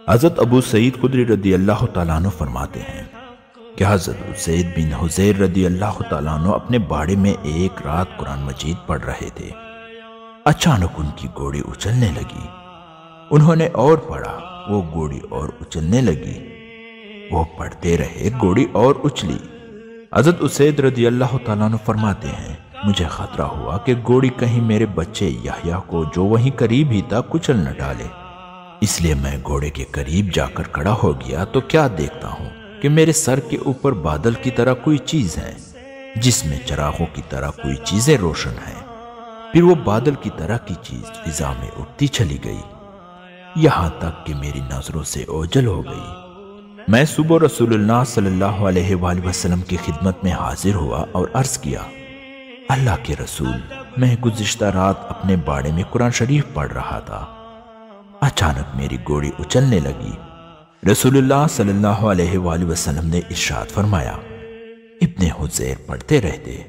حضرت ابو سعید خدری رضی اللہ تعالیٰ عنہ فرماتے ہیں کہ حضرت اسید بن حضیر رضی اللہ تعالیٰ عنہ اپنے باڑے میں ایک رات قرآن مجید پڑھ رہے تھے۔ اچانک ان کی گھوڑی اچھلنے لگی۔ انہوں نے اور پڑھا، وہ گھوڑی اور اچھلنے لگی۔ وہ پڑھتے رہے، گھوڑی اور اچھلی۔ حضرت اسید رضی اللہ تعالیٰ عنہ فرماتے ہیں مجھے خطرہ ہوا کہ گھوڑی کہیں میرے بچے یحییٰ کو جو وہیں قریب ہی تھا کچل نہ ڈالے، اس لیے میں گھوڑے کے قریب جا کر کھڑا ہو گیا تو کیا دیکھتا ہوں کہ میرے سر کے اوپر بادل کی طرح کوئی چیز ہے جس میں چراغوں کی طرح کوئی چیزیں روشن ہیں۔ پھر وہ بادل کی طرح کی چیز فضا میں اٹھتی چلی گئی یہاں تک کہ میری نظروں سے اوجھل ہو گئی۔ میں صبح رسول اللہ صلی اللہ علیہ وآلہ وسلم کی خدمت میں حاضر ہوا اور عرض کیا اللہ کے رسول، میں گزشتہ رات اپنے باڑے میں قرآن شریف پڑھ رہا تھا، اچانک میری گھوڑی اچھلنے لگی۔ رسول اللہ صلی اللہ علیہ وآلہ وسلم نے ارشاد فرمایا ابن حضیر پڑھتے رہتے۔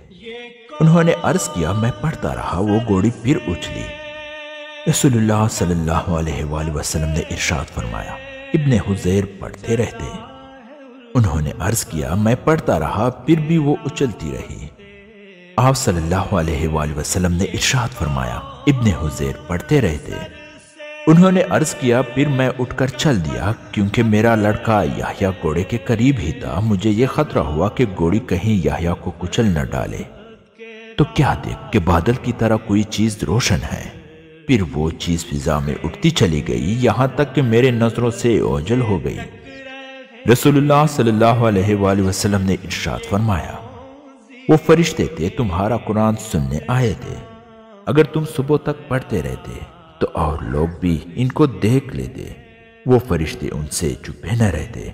انہوں نے عرض کیا میں پڑھتا رہا، وہ گھوڑی پھر اچھلی۔ رسول اللہ صلی اللہ علیہ وآلہ وسلم نے ارشاد فرمایا ابن حضیر پڑھتے رہتے۔ انہوں نے عرض کیا میں پڑھتا رہا، پھر بھی وہ اچھلتی رہی۔ آپ صلی اللہ علیہ وآلہ وسلم نے ارشاد فرمایا ابن حضیر پڑھتے رہتے۔ انہوں نے عرض کیا پھر میں اٹھ کر چل دیا کیونکہ میرا لڑکا یحییٰ گھوڑے کے قریب ہی تھا۔ مجھے یہ خطرہ ہوا کہ گھوڑی کہیں یحییٰ کو کچل نہ ڈالے، تو کیا دیکھ کہ بادل کی طرح کوئی چیز روشن ہے۔ پھر وہ چیز فضا میں اٹھتی چلی گئی یہاں تک کہ میرے نظروں سے اوجھل ہو گئی۔ رسول اللہ صلی اللہ علیہ وآلہ وسلم نے ارشاد فرمایا وہ فرشتے تھے تمہارا قرآن سننے آئے تھے، اگر تم صبح تک پڑھتے رہتے تو اور لوگ بھی ان کو دیکھ لیتے، وہ فرشتے ان سے چھپے نہ رہتے۔